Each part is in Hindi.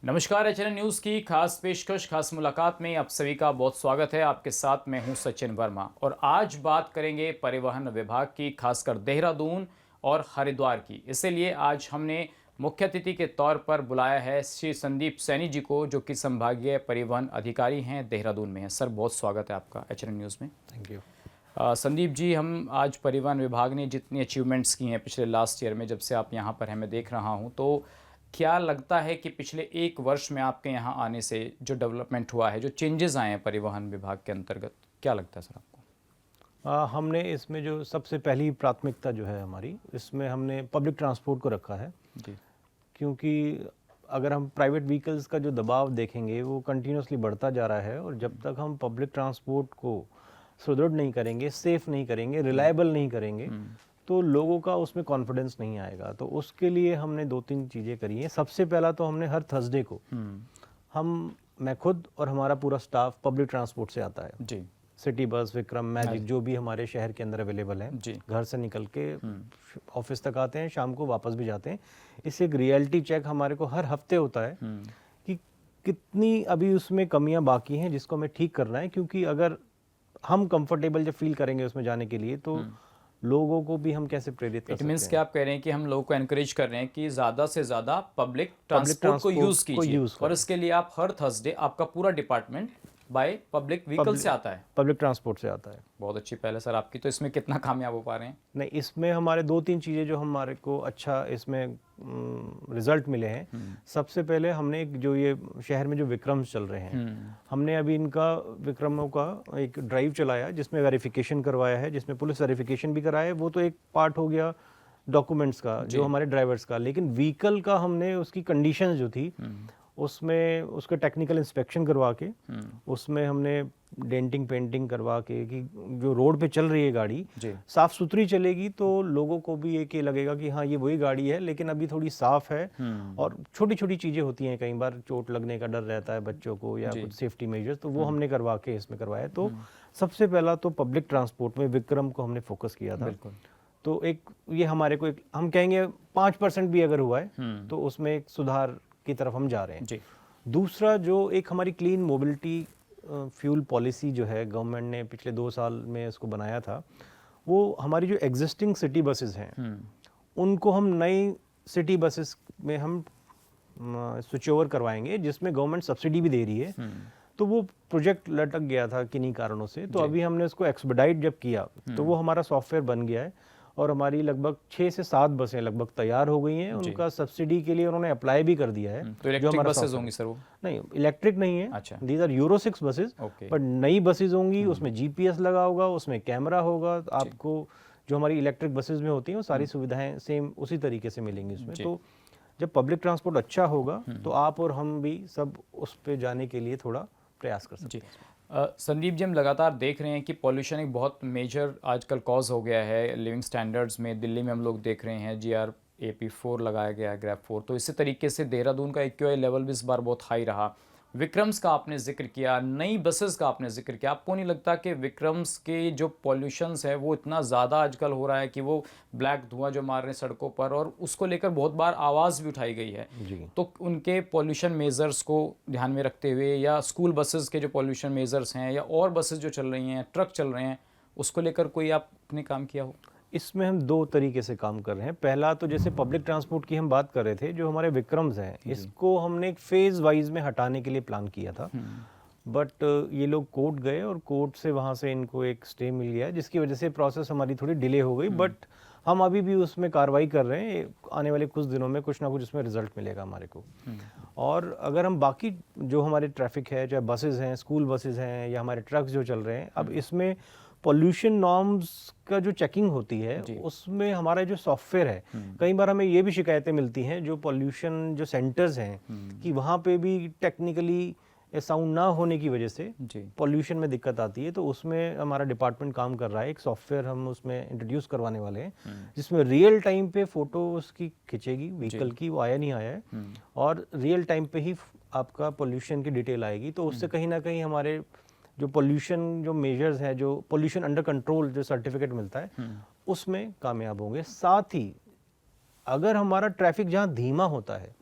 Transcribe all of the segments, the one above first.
नमस्कार। एचएनएन न्यूज़ की खास पेशकश खास मुलाकात में आप सभी का बहुत स्वागत है। आपके साथ मैं हूं सचिन वर्मा और आज बात करेंगे परिवहन विभाग की, खासकर देहरादून और हरिद्वार की। इसलिए आज हमने मुख्य अतिथि के तौर पर बुलाया है श्री संदीप सैनी जी को, जो कि संभागीय परिवहन अधिकारी हैं, देहरादून में हैं। सर, बहुत स्वागत है आपका एचएनएन न्यूज़ में। Thank you. संदीप जी, हम आज परिवहन विभाग ने जितनी अचीवमेंट्स की हैं पिछले लास्ट ईयर में, जब से आप यहाँ पर हैं, मैं देख रहा हूँ, तो क्या लगता है कि पिछले एक वर्ष में आपके यहाँ आने से जो डेवलपमेंट हुआ है, जो चेंजेस आए हैं परिवहन विभाग के अंतर्गत, क्या लगता है सर आपको? हमने इसमें जो सबसे पहली प्राथमिकता जो है हमारी, इसमें हमने पब्लिक ट्रांसपोर्ट को रखा है। जी। क्योंकि अगर हम प्राइवेट व्हीकल्स का जो दबाव देखेंगे वो कंटिन्यूसली बढ़ता जा रहा है, और जब तक हम पब्लिक ट्रांसपोर्ट को सुदृढ़ नहीं करेंगे, सेफ़ नहीं करेंगे, रिलायबल नहीं करेंगे, तो लोगों का उसमें कॉन्फिडेंस नहीं आएगा। तो उसके लिए हमने 2-3 चीज़ें करी हैं। सबसे पहला तो हमने हर थर्सडे को मैं खुद और हमारा पूरा स्टाफ पब्लिक ट्रांसपोर्ट से आता है। जी। सिटी बस, विक्रम, मैजिक, जो भी हमारे शहर के अंदर अवेलेबल है, जी। घर से निकल के ऑफिस तक आते हैं, शाम को वापस भी जाते हैं। इससे एक रियलिटी चेक हमारे को हर हफ्ते होता है कि कितनी अभी उसमें कमियां बाकी हैं जिसको हमें ठीक करना है। क्योंकि अगर हम कंफर्टेबल जब फील करेंगे उसमें जाने के लिए, तो लोगों को भी हम कैसे प्रेरित कर इट सकते मीन्स हैं। कि आप कह रहे हैं कि हम लोगों को एनकरेज कर रहे हैं कि ज़्यादा से ज़्यादा पब्लिक ट्रांसपोर्ट को यूज़ कीजिए, और इसके लिए आप हर थर्सडे, आपका पूरा डिपार्टमेंट बाय पब्लिक व्हीकल से आता है, पब्लिक ट्रांसपोर्ट से आता है। बहुत अच्छी पहल है सर आपकी। तो इसमें कितना कामयाब हो पा रहे हैं? नहीं, इसमें हमारे 2-3 चीज़ें जो हमारे को अच्छा इसमें रिजल्ट मिले हैं। सबसे पहले हमने जो ये शहर में जो विक्रम्स चल रहे हैं, हमने अभी इनका विक्रमों का एक ड्राइव चलाया जिसमें वेरिफिकेशन करवाया है, जिसमें पुलिस वेरिफिकेशन भी कराया है। वो तो एक पार्ट हो गया डॉक्यूमेंट्स का, जो हमारे ड्राइवर्स का। लेकिन व्हीकल का हमने उसकी कंडीशंस जो थी उसमें उसका टेक्निकल इंस्पेक्शन करवा के, उसमें हमने डेंटिंग पेंटिंग करवा के कि जो रोड पे चल रही है गाड़ी साफ सुथरी चलेगी, तो लोगों को भी एक ये लगेगा कि हाँ, ये वही गाड़ी है, लेकिन अभी थोड़ी साफ है। और छोटी छोटी चीज़ें होती हैं, कई बार चोट लगने का डर रहता है बच्चों को या कुछ सेफ्टी मेजर्स, तो वो हमने करवा के इसमें करवाया। तो सबसे पहला तो पब्लिक ट्रांसपोर्ट में विक्रम को हमने फोकस किया था। तो एक ये हमारे को एक हम कहेंगे 5% भी अगर हुआ है तो उसमें एक सुधार की तरफ हम जा रहे हैं जी। दूसरा, जो एक हमारी क्लीन मोबिलिटी फ्यूल पॉलिसी जो है गवर्नमेंट ने पिछले 2 साल में इसको बनाया था, वो हमारी जो एग्जिस्टिंग सिटी बसेस हैं उनको हम नई सिटी बसेस में हम स्विच ओवर करवाएंगे, जिसमें गवर्नमेंट सब्सिडी भी दे रही है। तो वो प्रोजेक्ट लटक गया था किन्हीं कारणों से, तो अभी हमने उसको एक्सपेडाइट जब किया तो वो हमारा सॉफ्टवेयर बन गया है, और हमारी लगभग 6 से 7 बसें लगभग तैयार हो गई हैं। उनका सब्सिडी के लिए उन्होंने अप्लाई भी कर दिया है। तो इलेक्ट्रिक बसेस होंगी सर वो? नहीं, इलेक्ट्रिक नहीं है। अच्छा। These are Euro 6 buses, but नई बसेस होंगी। उसमें जीपीएस लगा होगा, उसमें कैमरा होगा। आपको जो हमारी इलेक्ट्रिक बसेस में होती हैं वो सारी सुविधाएं सेम उसी तरीके से मिलेंगी उसमें। तो जब पब्लिक ट्रांसपोर्ट अच्छा होगा तो आप और हम भी सब उस पर जाने के लिए थोड़ा प्रयास कर सकते हैं। संदीप जी, हम लगातार देख रहे हैं कि पॉल्यूशन एक बहुत मेजर आजकल कॉज हो गया है लिविंग स्टैंडर्ड्स में। दिल्ली में हम लोग देख रहे हैं GRAP4 लगाया गया है, ग्रैप 4। तो इसी तरीके से देहरादून का AQI लेवल भी इस बार बहुत हाई रहा। विक्रम्स का आपने जिक्र किया, नई बसेस का आपने जिक्र किया। आपको नहीं लगता कि विक्रम्स के जो पॉल्यूशंस है वो इतना ज़्यादा आजकल हो रहा है कि वो ब्लैक धुआं जो मार रहे हैं सड़कों पर, और उसको लेकर बहुत बार आवाज़ भी उठाई गई है जी। तो उनके पॉल्यूशन मेजर्स को ध्यान में रखते हुए, या स्कूल बसेस के जो पॉल्यूशन मेजर्स हैं, या और बसेस जो चल रही हैं, ट्रक चल रहे हैं, उसको लेकर कोई आपने काम किया हो? इसमें हम 2 तरीके से काम कर रहे हैं। पहला तो जैसे पब्लिक ट्रांसपोर्ट की हम बात कर रहे थे, जो हमारे विक्रम्स हैं, इसको हमने एक फेज़ वाइज में हटाने के लिए प्लान किया था। बट ये लोग कोर्ट गए और कोर्ट से वहाँ से इनको एक स्टे मिल गया, जिसकी वजह से प्रोसेस हमारी थोड़ी डिले हो गई। बट हम अभी भी उसमें कार्रवाई कर रहे हैं। आने वाले कुछ दिनों में कुछ ना कुछ उसमें रिजल्ट मिलेगा हमारे को। और अगर हम बाकी जो हमारे ट्रैफिक है, चाहे बसेस हैं, स्कूल बसेस हैं, या हमारे ट्रक्स जो चल रहे हैं, अब इसमें पॉल्यूशन नॉर्म्स का जो चेकिंग होती है उसमें हमारा जो सॉफ्टवेयर है, कई बार हमें ये भी शिकायतें मिलती हैं जो पॉल्यूशन जो सेंटर्स हैं कि वहाँ पे भी टेक्निकली साउंड ना होने की वजह से पॉल्यूशन में दिक्कत आती है। तो उसमें हमारा डिपार्टमेंट काम कर रहा है। एक सॉफ्टवेयर हम उसमें इंट्रोड्यूस करवाने वाले हैं जिसमें रियल टाइम पे फोटो उसकी खिंचेगी व्हीकल की, वो आया नहीं आया है, और रियल टाइम पे ही आपका पॉल्यूशन की डिटेल आएगी। तो उससे कहीं ना कहीं हमारे जो पॉल्यूशन जो मेजर्स हैं, जो पॉल्यूशन अंडर कंट्रोल जो सर्टिफिकेट मिलता है, उसमें कामयाब होंगे। साथ ही अगर हमारा ट्रैफिक जहाँ धीमा होता है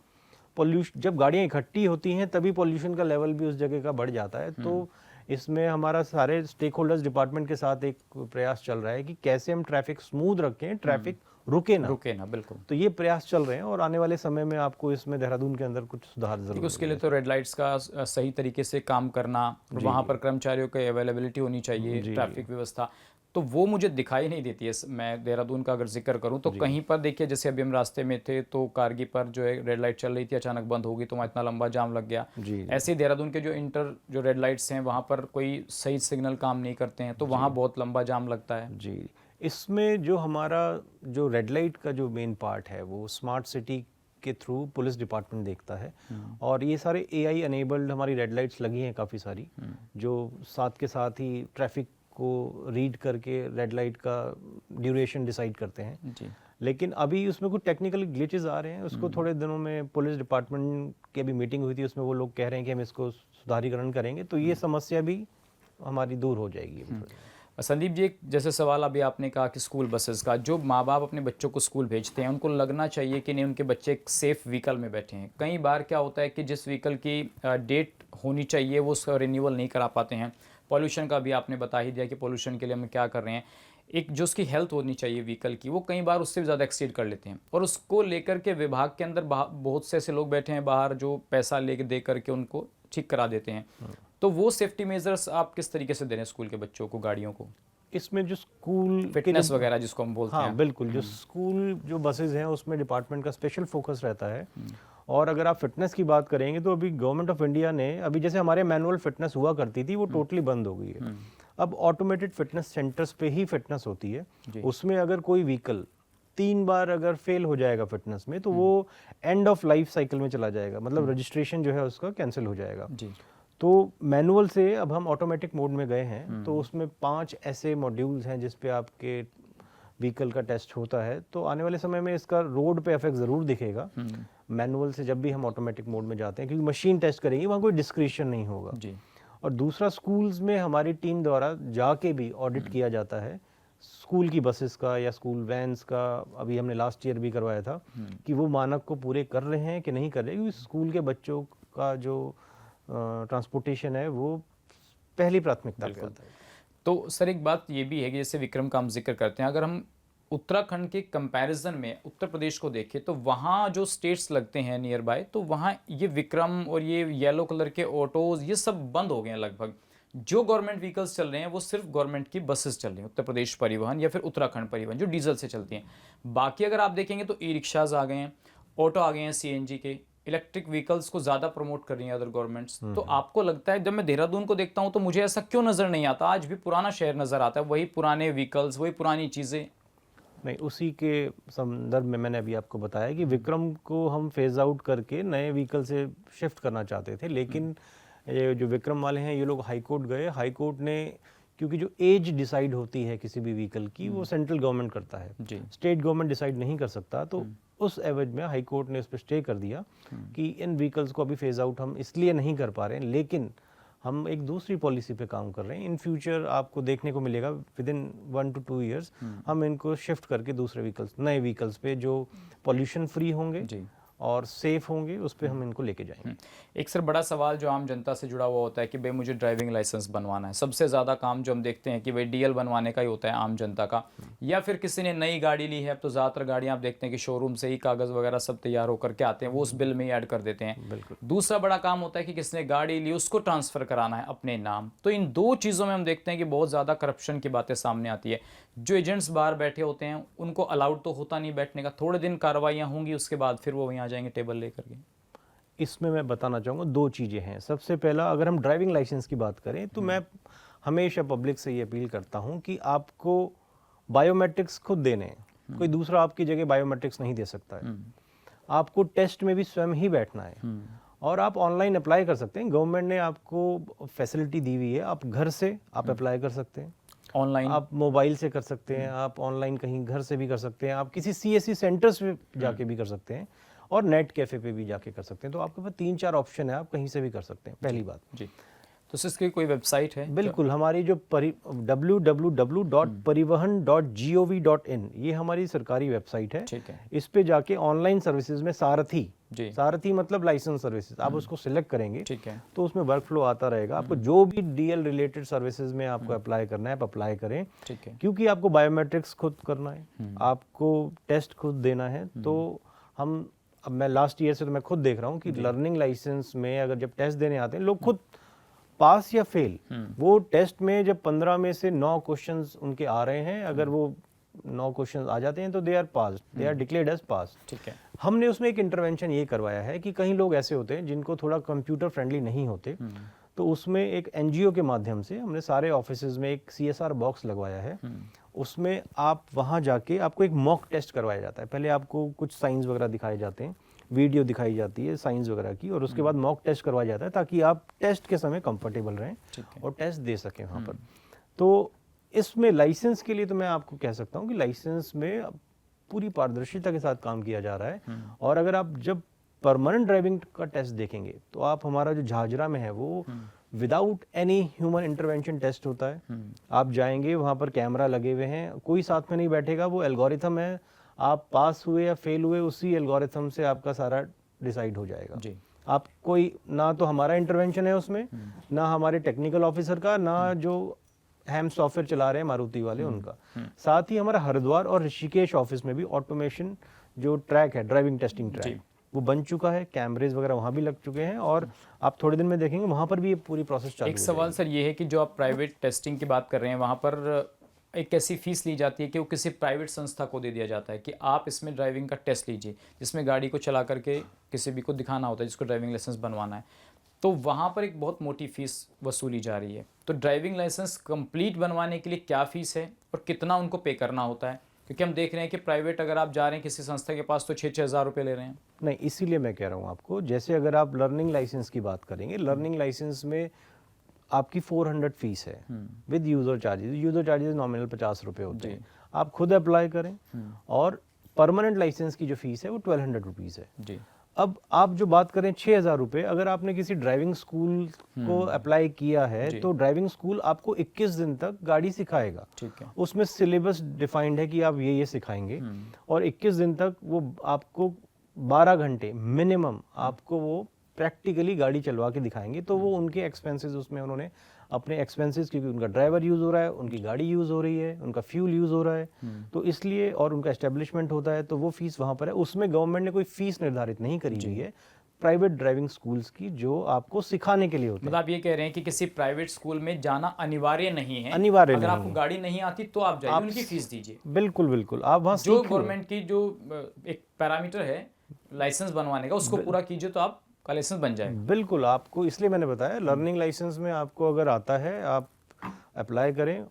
पॉल्यूशन, जब गाड़ियाँ इकट्ठी होती हैं तभी पॉल्यूशन का लेवल भी उस जगह का बढ़ जाता है। तो इसमें हमारा सारे स्टेक होल्डर्स डिपार्टमेंट के साथ एक प्रयास चल रहा है कि कैसे हम ट्रैफिक स्मूथ रखें, ट्रैफिक रुके ना। बिल्कुल। तो ये प्रयास चल रहे हैं और आने वाले समय में आपको इसमें देहरादून के अंदर कुछ सुधार जरूर देखिए उसके लिए तो रेड लाइट्स का सही तरीके से काम करना, वहाँ पर कर्मचारियों की अवेलेबिलिटी होनी चाहिए, ट्रैफिक व्यवस्था, तो वो मुझे दिखाई नहीं देती है। मैं देहरादून का अगर जिक्र करूँ तो कहीं पर देखिए, जैसे अभी हम रास्ते में थे तो कारगी पर जो है रेड लाइट चल रही थी, अचानक बंद हो गई तो वहाँ इतना लंबा जाम लग गया। ऐसे ही देहरादून के जो रेड लाइट्स हैं वहाँ पर कोई सही सिग्नल काम नहीं करते हैं तो वहाँ बहुत लंबा जाम लगता है। जी, इसमें जो हमारा जो रेड लाइट का जो मेन पार्ट है वो स्मार्ट सिटी के थ्रू पुलिस डिपार्टमेंट देखता है। और ये सारे एआई अनेबल्ड हमारी रेड लाइट्स लगी हैं काफ़ी सारी, जो साथ के साथ ही ट्रैफिक को रीड करके रेड लाइट का ड्यूरेशन डिसाइड करते हैं। जी। लेकिन अभी उसमें कुछ टेक्निकल ग्लिचेस आ रहे हैं, उसको थोड़े दिनों में पुलिस डिपार्टमेंट की अभी मीटिंग हुई थी, उसमें वो लोग कह रहे हैं कि हम इसको सुधारीकरण करेंगे, तो ये समस्या भी हमारी दूर हो जाएगी। संदीप जी, एक जैसे सवाल अभी आपने कहा कि स्कूल बसेस का, जो माँ बाप अपने बच्चों को स्कूल भेजते हैं उनको लगना चाहिए कि नहीं उनके बच्चे एक सेफ़ व्हीकल में बैठे हैं। कई बार क्या होता है कि जिस व्हीकल की डेट होनी चाहिए वो उसका रिन्यूअल नहीं करा पाते हैं। पॉल्यूशन का भी आपने बता ही दिया कि पॉल्यूशन के लिए हम क्या कर रहे हैं। एक जो उसकी हेल्थ होनी चाहिए व्हीकल की, वो कई बार उससे भी ज़्यादा एक्सीड कर लेते हैं और उसको लेकर के विभाग के अंदर बहुत से ऐसे लोग बैठे हैं बाहर जो पैसा दे करके उनको ठीक करा देते हैं। तो वो सेफ्टी मेजर्स आप किस तरीके से दे रहे हैं स्कूल के बच्चों को, गाड़ियों को? इसमें जो स्कूल फिटनेस वगैरह जिसको हम बोलते हैं। हाँ बिल्कुल, जो स्कूल जो बसेस हैं उसमें डिपार्टमेंट का स्पेशल फोकस रहता है। और अगर आप फिटनेस की बात करेंगे तो अभी गवर्नमेंट ऑफ इंडिया ने, अभी जैसे हमारे मैनुअल फिटनेस हुआ करती थी वो टोटली बंद हो गई है। अब ऑटोमेटेड फिटनेस सेंटर्स पे ही फिटनेस होती है। उसमें अगर कोई व्हीकल 3 बार अगर फेल हो जाएगा फिटनेस में तो वो एंड ऑफ लाइफ साइकिल में चला जाएगा, मतलब रजिस्ट्रेशन जो है उसका कैंसिल हो जाएगा। तो मैनुअल से अब हम ऑटोमेटिक मोड में गए हैं, तो उसमें 5 ऐसे मॉड्यूल्स हैं जिस पे आपके व्हीकल का टेस्ट होता है। तो आने वाले समय में इसका रोड पे इफेक्ट ज़रूर दिखेगा मैनुअल से जब भी हम ऑटोमेटिक मोड में जाते हैं, क्योंकि मशीन टेस्ट करेंगी, वहाँ कोई डिस्क्रिशन नहीं होगा। जी। और दूसरा, स्कूल्स में हमारी टीम द्वारा जाके भी ऑडिट किया जाता है स्कूल की बसेस का या स्कूल वैन्स का। अभी हमने लास्ट ईयर भी करवाया था कि वो मानक को पूरे कर रहे हैं कि नहीं कर रहे, क्योंकि स्कूल के बच्चों का जो ट्रांसपोर्टेशन है वो पहली प्राथमिकता पे आता है। तो सर एक बात ये भी है कि जैसे विक्रम का हम जिक्र करते हैं, अगर हम उत्तराखंड के कंपैरिजन में उत्तर प्रदेश को देखें तो वहाँ जो स्टेट्स लगते हैं नियर बाय, तो वहाँ ये विक्रम और ये येलो कलर के ऑटोज ये सब बंद हो गए हैं लगभग। जो गवर्नमेंट व्हीकल्स चल रहे हैं वो सिर्फ गवर्नमेंट की बसेस चल रही हैं, उत्तर प्रदेश परिवहन या फिर उत्तराखंड परिवहन जो डीजल से चलती हैं। बाकी अगर आप देखेंगे तो ई रिक्शाज आ गए हैं, ऑटो आ गए हैं सीएनजी के, इलेक्ट्रिक व्हीकल्स को ज़्यादा प्रमोट कर रही हैं अदर गवर्नमेंट्स। तो आपको लगता है, जब मैं देहरादून को देखता हूँ तो मुझे ऐसा क्यों नज़र नहीं आता, आज भी पुराना शहर नज़र आता है, वही पुराने व्हीकल्स, वही पुरानी चीज़ें? नहीं, उसी के संदर्भ में मैंने अभी आपको बताया कि विक्रम को हम फेज आउट करके नए व्हीकल से शिफ्ट करना चाहते थे, लेकिन ये जो विक्रम वाले हैं ये लोग हाई कोर्ट गए। हाई कोर्ट ने, क्योंकि जो एज डिसाइड होती है किसी भी व्हीकल की वो सेंट्रल गवर्नमेंट करता है, स्टेट गवर्नमेंट डिसाइड नहीं कर सकता, तो उस एवज में हाई कोर्ट ने उस पर स्टे कर दिया कि इन व्हीकल्स को अभी फेज आउट हम इसलिए नहीं कर पा रहे हैं, लेकिन हम एक दूसरी पॉलिसी पे काम कर रहे हैं। इन फ्यूचर आपको देखने को मिलेगा विद इन 1 to 2 years हम इनको शिफ्ट करके दूसरे व्हीकल्स, नए व्हीकल्स पे जो पॉल्यूशन फ्री होंगे और सेफ होंगे, उस पे हम इनको लेके जाएंगे। एक सर बड़ा सवाल जो आम जनता से जुड़ा हुआ होता है कि भाई मुझे ड्राइविंग लाइसेंस बनवाना है। सबसे ज़्यादा काम जो हम देखते हैं कि भाई डीएल बनवाने का ही होता है आम जनता का, या फिर किसी ने नई गाड़ी ली है। अब तो ज़्यादातर गाड़ियाँ आप देखते हैं कि शोरूम से ही कागज़ वगैरह सब तैयार होकर के आते हैं, वो उस बिल में ही ऐड कर देते हैं। बिल्कुल। दूसरा बड़ा काम होता है कि किसने गाड़ी ली उसको ट्रांसफ़र कराना है अपने नाम। तो इन दो चीज़ों में हम देखते हैं कि बहुत ज़्यादा करप्शन की बातें सामने आती है। जो एजेंट्स बाहर बैठे होते हैं उनको अलाउड तो होता नहीं बैठने का, थोड़े दिन कार्रवाइयाँ होंगी उसके बाद फिर वो वहीं आ जाएंगे टेबल लेकर के। इसमें मैं बताना चाहूँगा 2 चीज़ें हैं। सबसे पहला, अगर हम ड्राइविंग लाइसेंस की बात करें तो मैं हमेशा पब्लिक से ये अपील करता हूँ कि आपको बायोमेट्रिक्स खुद देने हैं, कोई दूसरा आपकी जगह बायोमेट्रिक्स नहीं दे सकता है। आपको टेस्ट में भी स्वयं ही बैठना है और आप ऑनलाइन अप्लाई कर सकते हैं। गवर्नमेंट ने आपको फैसिलिटी दी हुई है, आप घर से आप अप्लाई कर सकते हैं, ऑनलाइन आप मोबाइल से कर सकते हैं, आप ऑनलाइन कहीं घर से भी कर सकते हैं, आप किसी सीएससी सेंटर्स पे जाके भी कर सकते हैं और नेट कैफ़े पे भी जाके कर सकते हैं। तो आपके पास 3-4 ऑप्शन है, आप कहीं से भी कर सकते हैं, पहली बात। जी। तो इसकी कोई वेबसाइट है? बिल्कुल, हमारी जो www.parivahan.gov.in ये हमारी सरकारी वेबसाइट है। ठीक है। इस पे जाके ऑनलाइन सर्विसेज में सारथी, जी। सारथी मतलब लाइसेंस सर्विसेज, आप उसको सिलेक्ट करेंगे, ठीक है। तो उसमें वर्क फ्लो आता रहेगा। आपको जो भी डीएल रिलेटेड सर्विसेज में आपको अप्लाई करना है, आप अप्लाई करें। ठीक है। क्योंकि आपको बायोमेट्रिक्स खुद करना है, आपको टेस्ट खुद देना है, तो अब मैं लास्ट ईयर से तो मैं खुद देख रहा हूँ कि लर्निंग लाइसेंस में अगर जब टेस्ट देने आते हैं लोग खुद पास या फेल, वो टेस्ट में जब 15 में से 9 क्वेश्चंस उनके आ रहे हैं, अगर वो 9 क्वेश्चंस आ जाते हैं तो they are pass, they are declared as pass. ठीक है। हमने उसमें एक इंटरवेंशन ये करवाया है कि कई लोग ऐसे होते हैं जिनको थोड़ा कंप्यूटर फ्रेंडली नहीं होते, तो उसमें एक एनजीओ के माध्यम से हमने सारे ऑफिसेज में एक सीएसआर बॉक्स लगवाया है। उसमें आप वहाँ जाके आपको एक मॉक टेस्ट करवाया जाता है। पहले आपको कुछ साइंस वगैरह दिखाए जाते हैं, वीडियो दिखाई जाती है साइंस वगैरह की, और उसके बाद मॉक टेस्ट करवाया जाता है ताकि आप टेस्ट के समय कंफर्टेबल रहें और टेस्ट दे सकें वहाँ पर। तो इसमें लाइसेंस के लिए तो मैं आपको कह सकता हूँ कि लाइसेंस में पूरी पारदर्शिता के साथ काम किया जा रहा है। और अगर आप जब परमानेंट ड्राइविंग का टेस्ट देखेंगे तो आप हमारा जो झाझरा में है वो without any human intervention test होता है। आप जाएंगे वहाँ पर कैमरा लगे हुए हैं, कोई साथ में नहीं बैठेगा, वो एल्गोरिथम है, आप पास हुए या फेल हुए उसी एल्गोरिथम से आपका सारा डिसाइड हो जाएगा जी। आप कोई ना तो हमारा इंटरवेंशन है उसमें, ना हमारे टेक्निकल ऑफिसर का, ना जो हम सॉफ्टवेयर चला रहे हैं मारुति वाले उनका। साथ ही हमारा हरिद्वार और ऋषिकेश ऑफिस में भी ऑटोमेशन जो ट्रैक है, ड्राइविंग टेस्टिंग ट्रैक, वो बन चुका है, कैमरेज वगैरह वहाँ भी लग चुके हैं, और आप थोड़े दिन में देखेंगे वहाँ पर भी ये पूरी प्रोसेस चालू। एक सवाल सर ये है कि जो आप प्राइवेट टेस्टिंग की बात कर रहे हैं, वहाँ पर एक ऐसी फीस ली जाती है कि वो किसी प्राइवेट संस्था को दे दिया जाता है कि आप इसमें ड्राइविंग का टेस्ट लीजिए, जिसमें गाड़ी को चला करके किसी भी को दिखाना होता है जिसको ड्राइविंग लाइसेंस बनवाना है, तो वहाँ पर एक बहुत मोटी फीस वसूली जा रही है। तो ड्राइविंग लाइसेंस कंप्लीट बनवाने के लिए क्या फ़ीस है और कितना उनको पे करना होता है? क्योंकि हम देख रहे हैं कि प्राइवेट अगर आप जा रहे हैं किसी संस्था के पास तो 6-6 हज़ार रुपये ले रहे हैं। नहीं, इसीलिए मैं कह रहा हूँ आपको, जैसे अगर आप लर्निंग लाइसेंस की बात करेंगे, लर्निंग लाइसेंस में आपकी 400 फीस है with user charges. User charges nominal 50 रुपये होते हैं, आप खुद अप्लाई करें। और परमानेंट लाइसेंस की जो फीस है वो 1200 रुपीज़ है जी। अब आप जो बात करें 6,000 रुपये, अगर आपने किसी ड्राइविंग स्कूल को अप्लाई किया है तो ड्राइविंग स्कूल आपको 21 दिन तक गाड़ी सिखाएगा। ठीक है। उसमें सिलेबस डिफाइंड है कि आप ये सिखाएंगे, और 21 दिन तक वो आपको 12 घंटे मिनिमम आपको वो प्रैक्टिकली गाड़ी चलवा के दिखाएंगे। तो वो उनके एक्सपेंसेस, उसमें उन्होंने अपने एक्सपेंसेस, क्योंकि उनका ड्राइवर यूज़ हो रहा है, उनकी गाड़ी यूज़ हो रही है, उनका फ्यूल यूज़ हो रहा है, तो इसलिए, और उनका एस्टेब्लिशमेंट होता है, तो वो फीस वहाँ पर है। उसमें गवर्नमेंट ने कोई फीस निर्धारित नहीं करी हुई है प्राइवेट ड्राइविंग स्कूल्स की, जो आपको सिखाने के लिए होते हैं। मतलब आप ये कह रहे हैं कि किसी प्राइवेट स्कूल में जाना अनिवार्य नहीं है, अनिवार्य अगर नहीं आपको है। गाड़ी नहीं आती तो आप जाइए, उनकी फीस दीजिए। बिल्कुल बिल्कुल, आप वहाँ जो गवर्नमेंट की जो एक पैरामीटर है लाइसेंस बनवाने का, उसको पूरा कीजिए तो आप का लाइसेंस बन जाएगा। बिल्कुल, आपको इसलिए मैंने बताया लर्निंग लाइसेंस में आपको अगर आता है आप अप्लाई करें,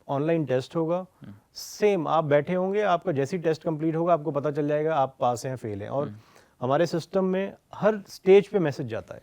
ऑनलाइन टेस्ट होगा, सेम आप बैठे होंगे, आपका जैसी टेस्ट कंप्लीट होगा आपको पता चल जाएगा आप पास हैं फेल हैं। और हमारे सिस्टम में हर स्टेज पे मैसेज जाता है,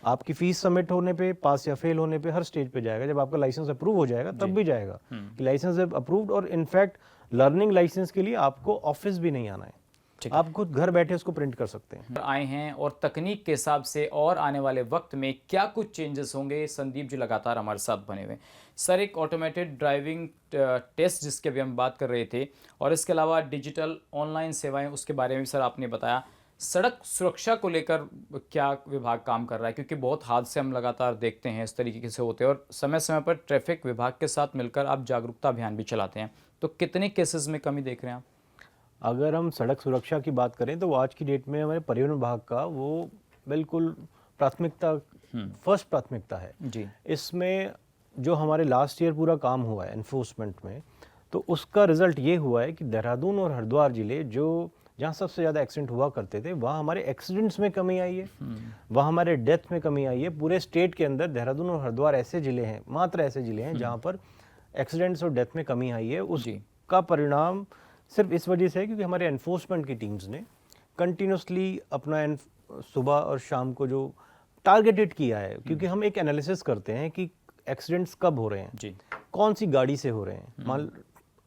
आपकी फीस सबमिट होने पे, पास या फेल होने पे, हर स्टेज पे जाएगा। जब आपका लाइसेंस अप्रूव हो जाएगा तब भी जाएगा कि लाइसेंस अप्रूव्ड। और इनफैक्ट लर्निंग लाइसेंस के लिए आपको ऑफिस भी नहीं आना है, आप खुद घर बैठे उसको प्रिंट कर सकते हैं। आए हैं और तकनीक के हिसाब से और आने वाले वक्त में क्या कुछ चेंजेस होंगे, संदीप जी लगातार हमारे साथ बने हुए। सर, एक ऑटोमेटेड ड्राइविंग टेस्ट जिसके अभी हम बात कर रहे थे, और इसके अलावा डिजिटल ऑनलाइन सेवाएं, उसके बारे में भी सर आपने बताया। सड़क सुरक्षा को लेकर क्या विभाग काम कर रहा है, क्योंकि बहुत हादसे हम लगातार देखते हैं इस तरीके से होते हैं, और समय समय पर ट्रैफिक विभाग के साथ मिलकर आप जागरूकता अभियान भी चलाते हैं, तो कितने केसेस में कमी देख रहे हैं आप? अगर हम सड़क सुरक्षा की बात करें तो आज की डेट में हमारे परिवहन विभाग का वो बिल्कुल प्राथमिकता, फर्स्ट प्राथमिकता है जी। इसमें जो हमारे लास्ट ईयर पूरा काम हुआ है एनफोर्समेंट में, तो उसका रिजल्ट ये हुआ है कि देहरादून और हरिद्वार जिले जो जहाँ सबसे ज़्यादा एक्सीडेंट हुआ करते थे, वहाँ हमारे एक्सीडेंट्स में कमी आई है, वहाँ हमारे डेथ में कमी आई है। पूरे स्टेट के अंदर देहरादून और हरिद्वार ऐसे ज़िले हैं, मात्र ऐसे ज़िले हैं जहाँ पर एक्सीडेंट्स और डेथ में कमी आई है। उसका परिणाम सिर्फ इस वजह से है क्योंकि हमारे एनफोर्समेंट की टीम्स ने कंटिन्यूसली अपना सुबह और शाम को जो टारगेटेड किया है, क्योंकि हम एक एनालिसिस करते हैं कि एक्सीडेंट्स कब हो रहे हैं जी, कौन सी गाड़ी से हो रहे हैं। मान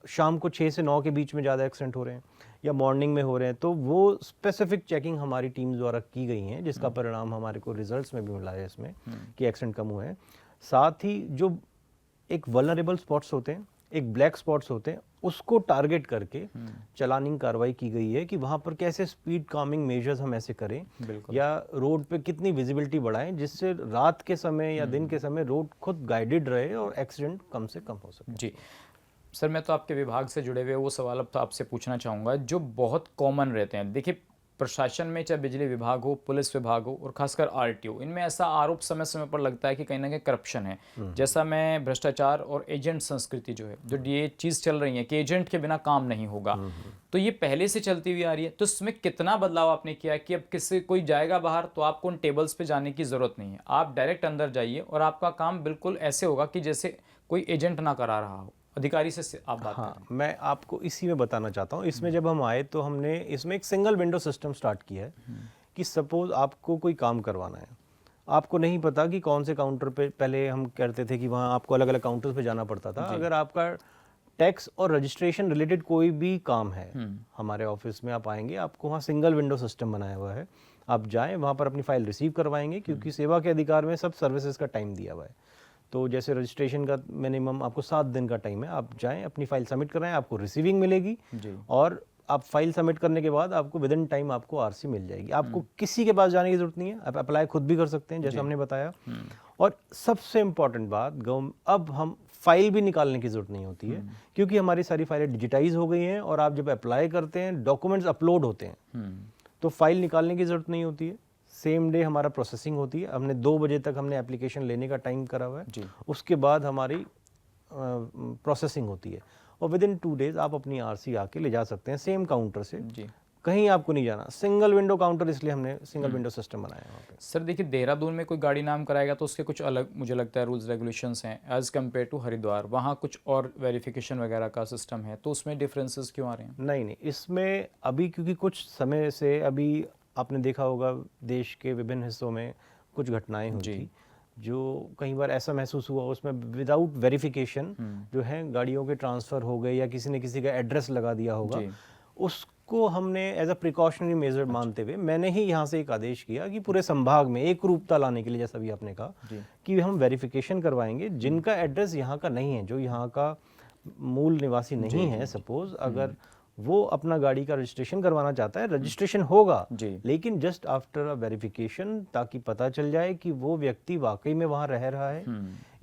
शाम को 6 से 9 के बीच में ज़्यादा एक्सीडेंट हो रहे हैं या मॉर्निंग में हो रहे हैं, तो वो स्पेसिफिक चेकिंग हमारी टीम द्वारा की गई हैं, जिसका परिणाम हमारे को रिजल्ट्स में भी मिला है इसमें कि एक्सीडेंट कम हुए हैं। साथ ही जो एक वल्नरेबल स्पॉट्स होते हैं, एक ब्लैक स्पॉट्स होते हैं, उसको टारगेट करके चलानिंग कार्रवाई की गई है कि वहां पर कैसे स्पीड कामिंग मेजर्स हम ऐसे करें या रोड पे कितनी विजिबिलिटी बढ़ाएं जिससे रात के समय या दिन के समय रोड खुद गाइडेड रहे और एक्सीडेंट कम से कम हो सके। जी सर, मैं तो आपके विभाग से जुड़े हुए वो सवाल अब तो आपसे पूछना चाहूँगा जो बहुत कॉमन रहते हैं। देखिए, प्रशासन में चाहे बिजली विभाग हो, पुलिस विभाग हो और खासकर आरटीओ, इनमें ऐसा आरोप समय समय पर लगता है कि कहीं ना कहीं करप्शन है। जैसा मैं भ्रष्टाचार और एजेंट संस्कृति जो है, जो ये चीज़ चल रही है कि एजेंट के बिना काम नहीं होगा, तो ये पहले से चलती हुई आ रही है। तो इसमें कितना बदलाव आपने किया कि अब किसी कोई जाएगा बाहर तो आपको उन टेबल्स पे जाने की ज़रूरत नहीं है, आप डायरेक्ट अंदर जाइए और आपका काम बिल्कुल ऐसे होगा कि जैसे कोई एजेंट ना करा रहा हो। अधिकारी से आप बात करें। मैं आपको इसी में बताना चाहता हूँ। इसमें जब हम आए तो हमने इसमें एक सिंगल विंडो सिस्टम स्टार्ट किया है कि सपोज आपको कोई काम करवाना है, आपको नहीं पता कि कौन से काउंटर पे, पहले हम करते थे कि वहाँ आपको अलग अलग काउंटर्स पे जाना पड़ता था। अगर आपका टैक्स और रजिस्ट्रेशन रिलेटेड कोई भी काम है, हमारे ऑफिस में आप आएंगे, आपको वहाँ सिंगल विंडो सिस्टम बनाया हुआ है। आप जाएं वहाँ पर अपनी फाइल रिसीव करवाएंगे, क्योंकि सेवा के अधिकार में सब सर्विसेज का टाइम दिया हुआ है। तो जैसे रजिस्ट्रेशन का मिनिमम आपको 7 दिन का टाइम है, आप जाएं अपनी फाइल सबमिट कराएं, आपको रिसीविंग मिलेगी और आप फाइल सबमिट करने के बाद आपको विद इन टाइम आपको आरसी मिल जाएगी। आपको किसी के पास जाने की जरूरत नहीं है, आप अप्लाई खुद भी कर सकते हैं जैसे हमने बताया। और सबसे इम्पॉर्टेंट बात, अब हम फाइल भी निकालने की जरूरत नहीं होती है, क्योंकि हमारी सारी फाइलें डिजिटाइज हो गई हैं और आप जब अप्लाई करते हैं डॉक्यूमेंट्स अपलोड होते हैं तो फाइल निकालने की जरूरत नहीं होती है। सेम डे हमारा प्रोसेसिंग होती है। हमने 2 बजे तक हमने एप्लीकेशन लेने का टाइम करा हुआ है, उसके बाद हमारी प्रोसेसिंग होती है और विद इन 2 डेज आप अपनी आरसी आके ले जा सकते हैं सेम काउंटर से। कहीं आपको नहीं जाना, सिंगल विंडो काउंटर, इसलिए हमने सिंगल विंडो सिस्टम बनाया है वहाँ पे। सर देखिए, देहरादून में कोई गाड़ी नाम कराएगा तो उसके कुछ अलग मुझे लगता है रूल्स रेगुलेशंस हैं एज़ कम्पेयर टू हरिद्वार। वहाँ कुछ और वेरिफिकेशन वगैरह का सिस्टम है, तो उसमें डिफरेंसेस क्यों आ रहे हैं? नहीं, इसमें अभी क्योंकि कुछ समय से अभी आपने देखा होगा देश के विभिन्न हिस्सों में कुछ घटनाएं हुई थी जो कई बार ऐसा महसूस हुआ उसमें विदाउट वेरिफिकेशन जो है गाड़ियों के ट्रांसफ़र हो गए या किसी ने किसी का एड्रेस लगा दिया होगा। उसको हमने एज अ प्रिकॉशनरी मेजर मानते हुए मैंने ही यहाँ से एक आदेश किया कि पूरे संभाग में एक रूपता लाने के लिए, जैसा भी आपने कहा, कि हम वेरिफिकेशन करवाएंगे जिनका एड्रेस यहाँ का नहीं है, जो यहाँ का मूल निवासी नहीं है। सपोज अगर वो अपना गाड़ी का रजिस्ट्रेशन करवाना चाहता है, रजिस्ट्रेशन होगा लेकिन जस्ट आफ्टर अ वेरिफिकेशन, ताकि पता चल जाए कि वो व्यक्ति वाकई में वहाँ रह रहा है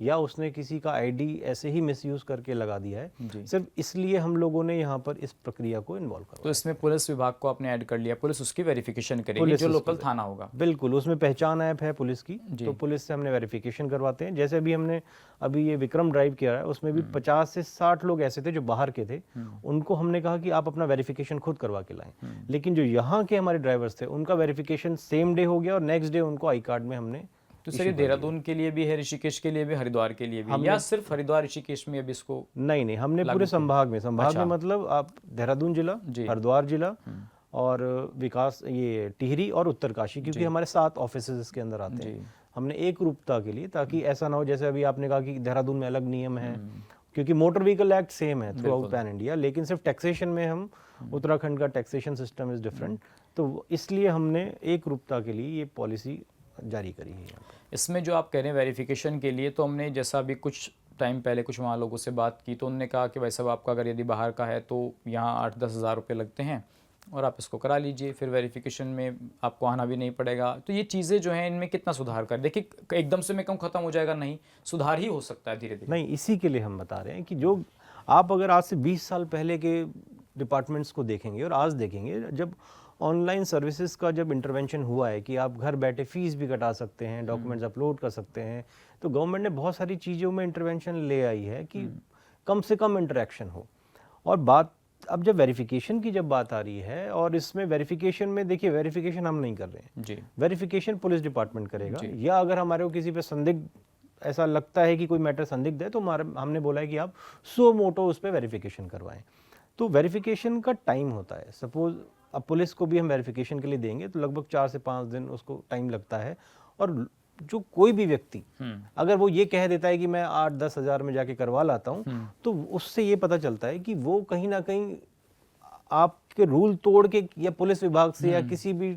या उसने किसी का आईडी ऐसे ही मिसयूज करके लगा दिया है। सिर्फ इसलिए हम लोगों ने यहाँ पर इस प्रक्रिया को इन्वॉल्व करवाया। तो इसमें पुलिस विभाग को आपने ऐड कर लिया, पुलिस उसकी वेरिफिकेशन करेगी जो लोकल थाना होगा। बिल्कुल, उसमें पहचान ऐप है पुलिस की, तो पुलिस से हमने वेरिफिकेशन करवाते हैं। जैसे भी हमने अभी ये विक्रम ड्राइव किया है, उसमें भी 50 से 60 लोग ऐसे थे जो बाहर के थे, उनको हमने कहा कि आप अपना वेरिफिकेशन खुद करवा के लाएं। लेकिन जो यहाँ के हमारे ड्राइवर्स थे उनका वेरिफिकेशन सेम डे हो गया और नेक्स्ट डे उनको आई कार्ड में हमने। तो सर ये देहरादून के लिए भी है, ऋषिकेश के लिए भी, हरिद्वार के लिए भी, या सिर्फ हरिद्वार ऋषिकेश में अभी इसको? नहीं, हमने पूरे संभाग में मतलब आप देहरादून जिला, हरिद्वार जिला और विकास ये टिहरी और उत्तरकाशी, क्योंकि हमारे 7 ऑफिसेज इसके अंदर आते हैं, हमने एक रूपता के लिए, ताकि ऐसा ना हो जैसे अभी आपने कहा कि देहरादून में अलग नियम है, क्योंकि मोटर व्हीकल एक्ट सेम है थ्रू आउट पैन इंडिया, लेकिन सिर्फ टैक्सेशन में हम उत्तराखंड का टैक्सेशन सिस्टम इज डिफरेंट, तो इसलिए हमने एक रूपता के लिए ये पॉलिसी जारी करी है। इसमें जो आप कह रहे हैं वेरिफिकेशन के लिए, तो हमने जैसा अभी कुछ टाइम पहले कुछ वहाँ लोगों से बात की तो उन्होंने कहा कि भाई साहब आपका अगर यदि बाहर का है तो यहाँ 8-10 हज़ार रुपये लगते हैं और आप इसको करा लीजिए, फिर वेरिफिकेशन में आपको आना भी नहीं पड़ेगा। तो ये चीज़ें जो हैं इनमें कितना सुधार कर, देखिए एकदम से मैं कहूँ ख़त्म हो जाएगा, नहीं, सुधार ही हो सकता है धीरे धीरे। नहीं, इसी के लिए हम बता रहे हैं कि जो आप अगर आज से 20 साल पहले के डिपार्टमेंट्स को देखेंगे और आज देखेंगे, जब ऑनलाइन सर्विसेज का जब इंटरवेंशन हुआ है कि आप घर बैठे फीस भी कटा सकते हैं, डॉक्यूमेंट्स अपलोड कर सकते हैं, तो गवर्नमेंट ने बहुत सारी चीज़ों में इंटरवेंशन ले आई है कि कम से कम इंटरेक्शन हो। और बात अब जब वेरिफिकेशन की जब बात आ रही है, और इसमें वेरिफिकेशन में देखिए, वेरिफिकेशन हम नहीं कर रहे हैं जी, वेरिफिकेशन पुलिस डिपार्टमेंट करेगा, या अगर हमारे को किसी पे संदिग्ध ऐसा लगता है कि कोई मैटर संदिग्ध है तो हमने बोला है कि आप सो मोटो उस पर वेरिफिकेशन करवाएं। तो वेरिफिकेशन का टाइम होता है, सपोज अब पुलिस को भी हम वेरिफिकेशन के लिए देंगे तो लगभग 4 से 5 दिन उसको टाइम लगता है। और जो कोई भी व्यक्ति अगर वो ये कह देता है कि मैं 8-10 हज़ार में जाके करवा लाता हूँ, तो उससे ये पता चलता है कि वो कहीं ना कहीं आपके रूल तोड़ के या पुलिस विभाग से या किसी भी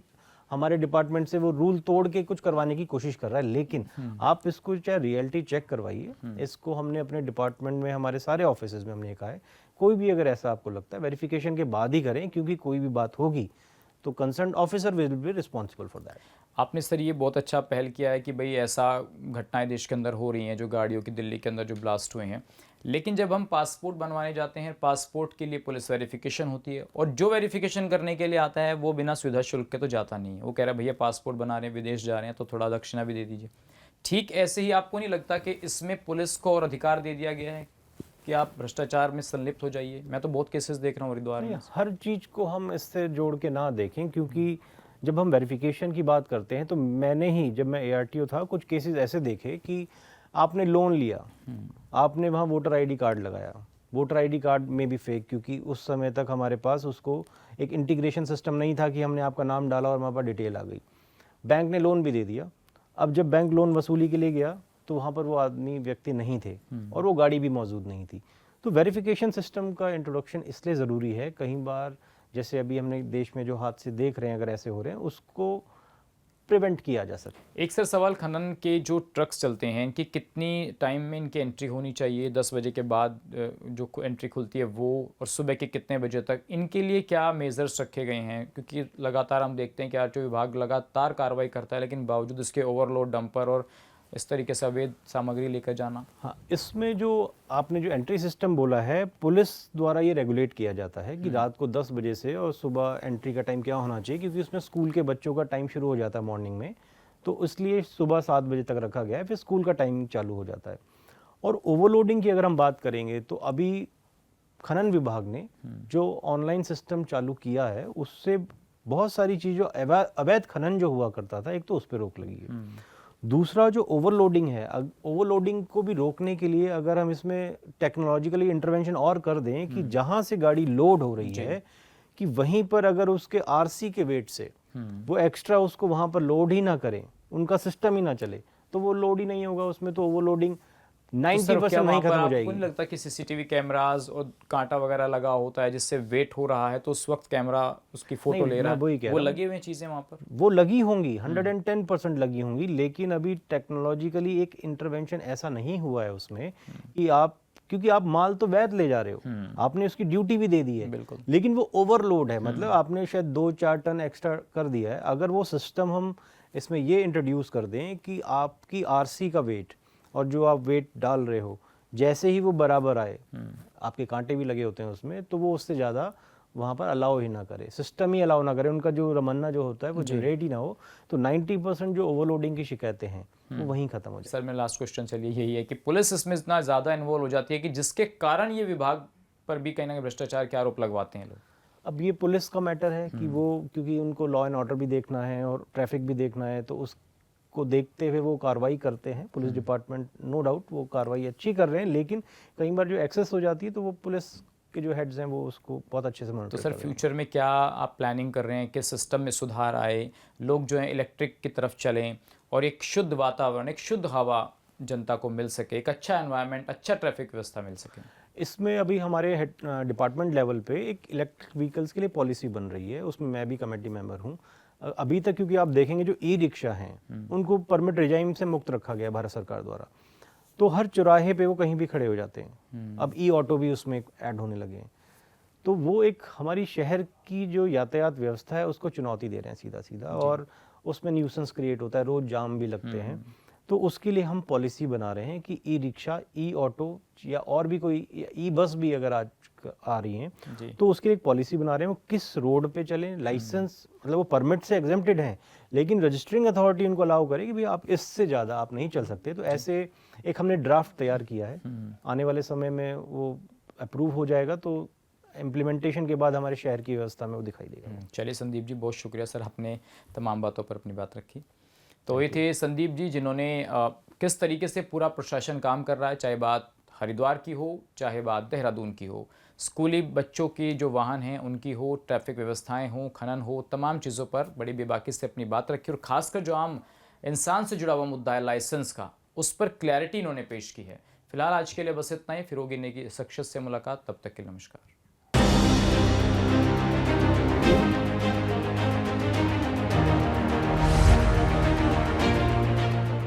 हमारे डिपार्टमेंट से वो रूल तोड़ के कुछ करवाने की कोशिश कर रहा है, लेकिन आप इसको चाहे रियलिटी चेक करवाइए। इसको हमने अपने डिपार्टमेंट में, हमारे सारे ऑफिसेज में हमने कहा है, कोई भी अगर ऐसा आपको लगता है वेरिफिकेशन के बाद ही करें, क्योंकि कोई भी बात होगी तो concern officer will be responsible for that. आपने सर ये बहुत अच्छा पहल किया है कि भाई ऐसा घटनाएं देश के अंदर हो रही हैं, जो गाड़ियों की दिल्ली के अंदर जो ब्लास्ट हुए हैं, लेकिन जब हम पासपोर्ट बनवाने जाते हैं, पासपोर्ट के लिए पुलिस वेरिफिकेशन होती है, और जो वेरिफिकेशन करने के लिए आता है वो बिना सुविधा शुल्क के तो जाता नहीं है। वो कह रहा है भैया पासपोर्ट बना रहे हैं, विदेश जा रहे हैं, तो थोड़ा दक्षिणा भी दे दीजिए। ठीक ऐसे ही आपको नहीं लगता कि इसमें पुलिस को और अधिकार दे दिया गया है कि आप भ्रष्टाचार में संलिप्त हो जाइए? मैं तो बहुत केसेस देख रहा हूँ हरिद्वार में। हर चीज़ को हम इससे जोड़ के ना देखें, क्योंकि जब हम वेरिफिकेशन की बात करते हैं तो मैंने ही, जब मैं ARTO था, कुछ केसेस ऐसे देखे कि आपने लोन लिया, आपने वहाँ वोटर ID कार्ड लगाया, वोटर ID कार्ड में भी फेक, क्योंकि उस समय तक हमारे पास उसको एक इंटीग्रेशन सिस्टम नहीं था कि हमने आपका नाम डाला और हमारे पास डिटेल आ गई। बैंक ने लोन भी दे दिया। अब जब बैंक लोन वसूली के लिए गया तो वहाँ पर वो आदमी, व्यक्ति नहीं थे और वो गाड़ी भी मौजूद नहीं थी। तो वेरिफिकेशन सिस्टम का इंट्रोडक्शन इसलिए ज़रूरी है। कई बार जैसे अभी हमने देश में जो हादसे देख रहे हैं, अगर ऐसे हो रहे हैं, उसको प्रिवेंट किया जा सके। एक सर सवाल, खनन के जो ट्रक्स चलते हैं इनकी कितनी टाइम में इनकी एंट्री होनी चाहिए? 10 बजे के बाद जो एंट्री खुलती है वो, और सुबह के कितने बजे तक? इनके लिए क्या मेजर्स रखे गए हैं? क्योंकि लगातार हम देखते हैं कि RTO विभाग लगातार कार्रवाई करता है, लेकिन बावजूद इसके ओवरलोड, डंपर और इस तरीके से अवैध सामग्री लेकर जाना। हाँ, इसमें जो आपने जो एंट्री सिस्टम बोला है, पुलिस द्वारा ये रेगुलेट किया जाता है कि रात को 10 बजे से और सुबह एंट्री का टाइम क्या होना चाहिए, क्योंकि उसमें स्कूल के बच्चों का टाइम शुरू हो जाता है मॉर्निंग में, तो इसलिए सुबह 7 बजे तक रखा गया है, फिर स्कूल का टाइम चालू हो जाता है। और ओवरलोडिंग की अगर हम बात करेंगे तो अभी खनन विभाग ने जो ऑनलाइन सिस्टम चालू किया है, उससे बहुत सारी चीज़ों, अवैध खनन जो हुआ करता था, एक तो उस पर रोक लगी है। दूसरा जो ओवरलोडिंग है, ओवरलोडिंग को भी रोकने के लिए अगर हम इसमें टेक्नोलॉजिकली इंटरवेंशन और कर दें कि जहां से गाड़ी लोड हो रही है, कि वहीं पर अगर उसके RC के वेट से वो एक्स्ट्रा उसको वहां पर लोड ही ना करें, उनका सिस्टम ही ना चले, तो वो लोड ही नहीं होगा उसमें, तो ओवरलोडिंग 90% नहीं खत्म हो जाएगी। आपको नहीं लगता कि CCTV कैमरास और कांटा वगैरह लगा होता है जिससे वेट हो रहा है, तो उस वक्त कैमरा उसकी फोटो ले रहा है, वो लगी हुई चीजें वहां पर? वो लगी होंगी, 110% लगी होंगी, लेकिन अभी टेक्नोलॉजिकली एक इंटरवेंशन ऐसा नहीं हुआ है उसमें कि आप, क्योंकि आप माल तो वैध ले जा रहे हो, आपने उसकी ड्यूटी भी दे दी है, लेकिन वो ओवरलोड है, मतलब आपने शायद 2-4 टन एक्स्ट्रा कर दिया है। अगर वो सिस्टम हम इसमें ये इंट्रोड्यूस कर दें कि आपकी RC का वेट और जो आप वेट डाल रहे हो, जैसे ही वो बराबर आए, आपके कांटे भी लगे होते हैं उसमें, तो वो उससे ज़्यादा वहाँ पर अलाउ ही ना करे, सिस्टम ही अलाउ ना करे, उनका जो रमन्ना जो होता है वो जनरेट ही ना हो, तो 90% जो ओवरलोडिंग की शिकायतें हैं वो वहीं खत्म हो जाए। सर मेरा लास्ट क्वेश्चन चलिए यही है कि पुलिस इसमें इतना ज़्यादा इन्वॉल्व हो जाती है कि जिसके कारण ये विभाग पर भी कहीं ना कहीं भ्रष्टाचार के आरोप लगवाते हैं लोग। अब ये पुलिस का मैटर है कि वो, क्योंकि उनको लॉ एंड ऑर्डर भी देखना है और ट्रैफिक भी देखना है, तो उसको देखते हुए वो कार्रवाई करते हैं। पुलिस डिपार्टमेंट नो डाउट वो कार्रवाई अच्छी कर रहे हैं, लेकिन कई बार जो एक्सेस हो जाती है तो वो पुलिस के जो हेड्स हैं वो उसको बहुत अच्छे से मॉनिटर तो सर फ्यूचर में क्या आप प्लानिंग कर रहे हैं कि सिस्टम में सुधार आए, लोग जो हैं इलेक्ट्रिक की तरफ चलें और एक शुद्ध वातावरण, एक शुद्ध हवा जनता को मिल सके, एक अच्छा एनवायरनमेंट, अच्छा ट्रैफिक व्यवस्था मिल सके? इसमें अभी हमारे डिपार्टमेंट लेवल पे एक इलेक्ट्रिक व्हीकल्स के लिए पॉलिसी बन रही है, उसमें मैं भी कमेटी मेंबर हूँ। अभी तक क्योंकि आप देखेंगे जो ई-रिक्शा हैं उनको परमिट रिजाइम से मुक्त रखा गया भारत सरकार द्वारा, तो हर चौराहे पे वो कहीं भी खड़े हो जाते हैं। अब ई-ऑटो भी उसमें ऐड होने लगे हैं, तो वो एक हमारी शहर की जो यातायात व्यवस्था है उसको चुनौती दे रहे हैं सीधा सीधा, और उसमें न्यूसेंस क्रिएट होता है, रोज जाम भी लगते हैं। तो उसके लिए हम पॉलिसी बना रहे हैं कि ई-रिक्शा, ई-ऑटो या और भी कोई ई-बस भी अगर आज आ रही हैं तो उसके लिए एक पॉलिसी बना रहे हैं, वो किस रोड पे चलें, लाइसेंस मतलब वो परमिट से एग्जेम्प्टेड हैं, लेकिन रजिस्टरिंग अथॉरिटी उनको अलाउ करे कि भाई आप इससे ज़्यादा आप नहीं चल सकते। तो ऐसे एक हमने ड्राफ्ट तैयार किया है, आने वाले समय में वो अप्रूव हो जाएगा, तो इम्प्लीमेंटेशन के बाद हमारे शहर की व्यवस्था में वो दिखाई देगा। चलिए संदीप जी, बहुत शुक्रिया सर, आपने तमाम बातों पर अपनी बात रखी। तो ये थे संदीप जी जिन्होंने किस तरीके से पूरा प्रशासन काम कर रहा है, चाहे बात हरिद्वार की हो, चाहे बात देहरादून की हो, स्कूली बच्चों की जो वाहन हैं उनकी हो, ट्रैफिक व्यवस्थाएं हो, खनन हो, तमाम चीज़ों पर बड़ी बेबाकी से अपनी बात रखी, और ख़ासकर जो आम इंसान से जुड़ा हुआ मुद्दा है लाइसेंस का, उस पर क्लैरिटी इन्होंने पेश की है। फिलहाल आज के लिए बस इतना ही, फिर होगी नई शख्सियत से मुलाकात, तब तक के लिए नमस्कार।